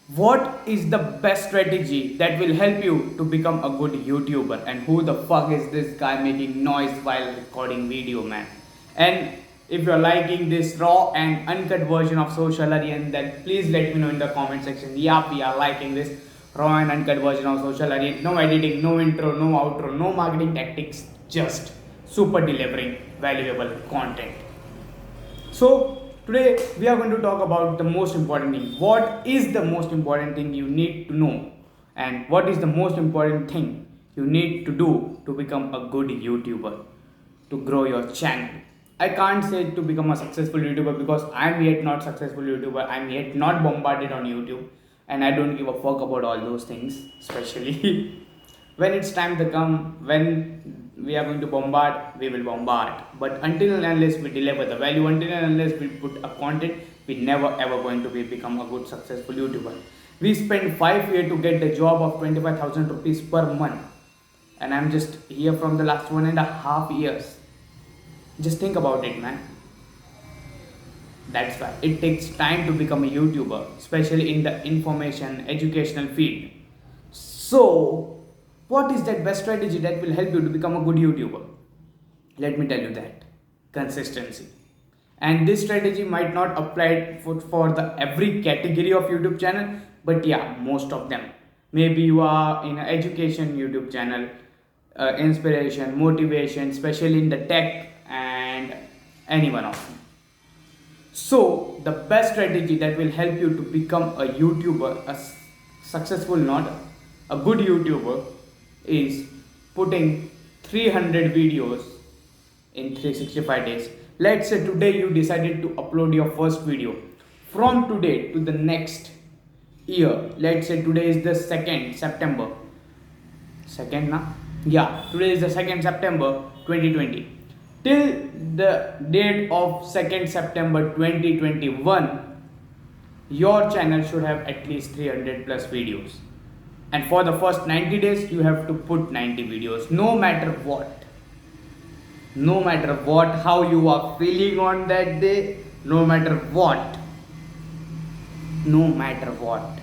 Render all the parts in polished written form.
What is the best strategy that will help you to become a good YouTuber? And who the fuck is this guy making noise while recording video, man? And if you're liking this raw and uncut version of Social Aryan, then please let me know in the comment section. Yeah, we are liking this raw and uncut version of Social Aryan. No editing, no intro, no outro, no marketing tactics, just super delivering valuable content. So today we are going to talk about the most important thing. What is the most important thing you need to know? And what is the most important thing you need to do to become a good YouTuber, to grow your channel? I can't say to become a successful YouTuber because I'm yet not successful YouTuber. I'm yet not bombarded on YouTube, and I don't give a fuck about all those things, especially when it's time to come, when we are going to bombard, we will bombard. But until and unless we deliver the value, until and unless we put a content, we never ever going to become a good successful YouTuber. We spend 5 years to get the job of 25,000 rupees per month, and I'm just here from the last 1.5 years. Just think about it, man. That's why it takes time to become a YouTuber, especially in the information educational field. So, what is that best strategy that will help you to become a good YouTuber? Let me tell you that consistency. And this strategy might not apply for the every category of YouTube channel, but yeah, most of them. Maybe you are in an education YouTube channel, inspiration, motivation, especially in the tech and any one of them. So, the best strategy that will help you to become a YouTuber, successful, not a good YouTuber, is putting 300 videos in 365 days. Let's say today you decided to upload your first video. From today to the next year, let's say today is the 2nd September. Second, na? Yeah, today is the 2nd September 2020. Till the date of 2nd September 2021, your channel should have at least 300 plus videos. And for the first 90 days, you have to put 90 videos, no matter what. No matter what, how you are feeling on that day, no matter what. No matter what.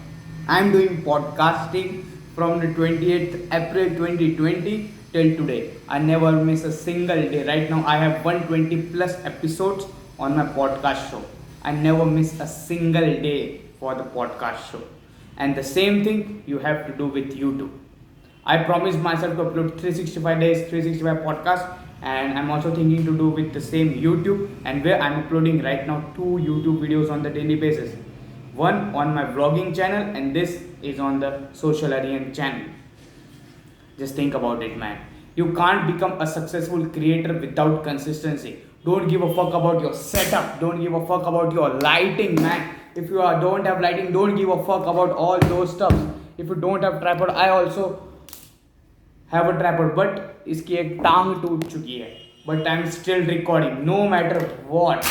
I'm doing podcasting from the 28th April 2020 till today. I never miss a single day. Right now, I have 120 plus episodes on my podcast show. I never miss a single day for the podcast show. And the same thing you have to do with YouTube. I promised myself to upload 365 days, 365 podcasts, and I'm also thinking to do with the same YouTube, and where I'm uploading right now 2 YouTube videos on the daily basis. One on my vlogging channel, and this is on the Social Aryan channel. Just think about it, man. You can't become a successful creator without consistency. Don't give a fuck about your setup. Don't give a fuck about your lighting, man. If you don't have lighting, don't give a fuck about all those stuff. If you don't have tripod, I also have a tripod, but इसकी एक टांग टूट चुकी है. But I'm still recording. No matter what,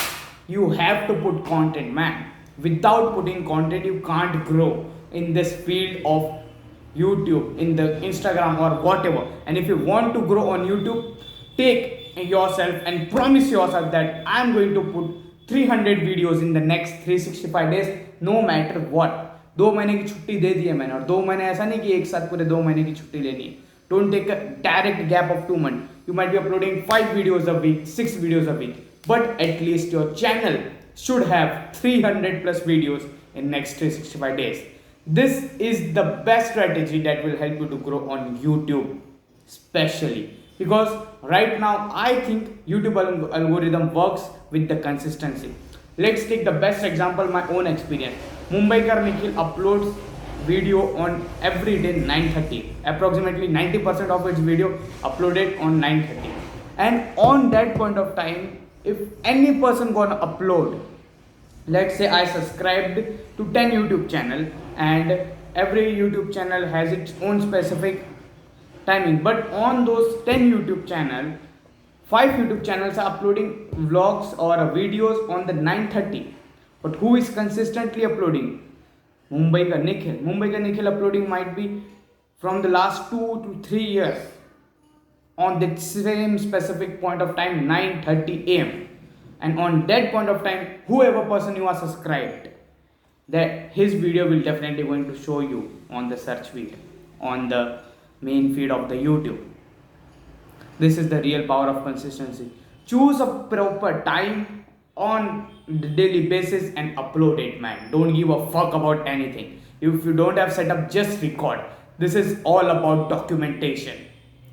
you have to put content, man. Without putting content, you can't grow in this field of YouTube, in the Instagram or whatever. And if you want to grow on YouTube, take yourself and promise yourself that I'm going to put 300 videos in the next 365 days, no matter what. 2 महीने की छुट्टी दे दी है मैंने, और 2 महीने ऐसा नहीं कि एक साथ पूरे 2 महीने की छुट्टी लेनी है. Don't take a direct gap of 2 months. You might be uploading 5 videos a week, 6 videos a week, but at least your channel should have 300 plus videos in next 365 days. This is the best strategy that will help you to grow on YouTube, especially because right now I think YouTube algorithm works with the consistency. Let's take the best example, my own experience. Mumbaikar Nikhil uploads video on every day 9:30. Approximately 90% of its video uploaded on 9:30. And on that point of time, if any person gonna upload, let's say I subscribed to 10 YouTube channel, and every YouTube channel has its own specific timing, but on those 10 YouTube channel, 5 YouTube channels are uploading vlogs or videos on the 9:30. But who is consistently uploading? Mumbai ka Nikhil. Mumbai ka Nikhil uploading might be from the last 2 to 3 years on the same specific point of time, 9:30 a.m. And on that point of time, whoever person you are subscribed, that his video will definitely going to show you on the search feed, on the main feed of the YouTube. This is the real power of consistency. Choose a proper time on the daily basis and upload it, man. Don't give a fuck about anything. If you don't have setup, just record. This is all about documentation.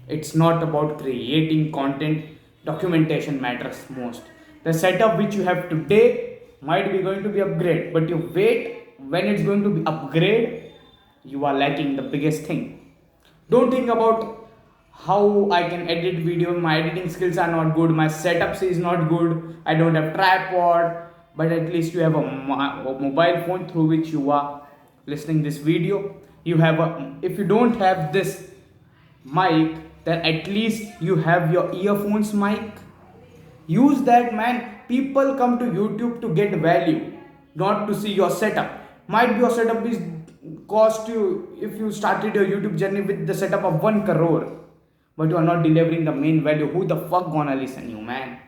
It's not about creating content. Documentation matters most. The setup which you have today might be going to be upgrade, but you wait when it's going to be upgrade, you are lacking the biggest thing. Don't think about how I can edit video. My editing skills are not good. My setups is not good. I don't have tripod. But at least you have a mobile phone through which you are listening this video. You have a. If you don't have this mic, then at least you have your earphones mic. Use that, man. People come to YouTube to get value, not to see your setup. Might be your setup is cost you if you started your YouTube journey with the setup of 1 crore, but you are not delivering the main value. Who the fuck gonna listen you, man?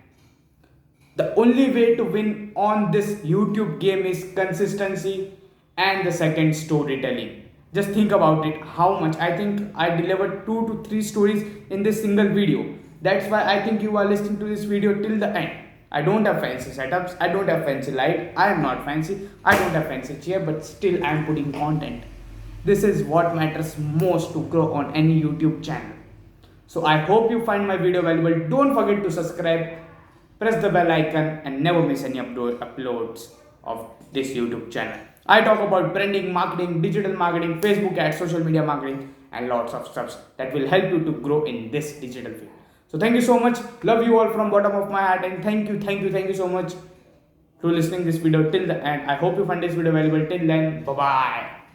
The only way to win on this YouTube game is consistency and the second storytelling. Just think about it. How much I think I delivered 2 to 3 stories in this single video. That's why I think you are listening to this video till the end. I don't have fancy setups. I don't have fancy light. I am not fancy. I don't have fancy chair, but still I am putting content. This is what matters most to grow on any YouTube channel. So I hope you find my video valuable. Don't forget to subscribe, press the bell icon, and never miss any uploads of this YouTube channel. I talk about branding, marketing, digital marketing, Facebook ads, social media marketing, and lots of stuff that will help you to grow in this digital field. So thank you so much. Love you all from bottom of my heart, and thank you so much to listening this video till the end. I hope you find this video valuable. Till then, bye bye.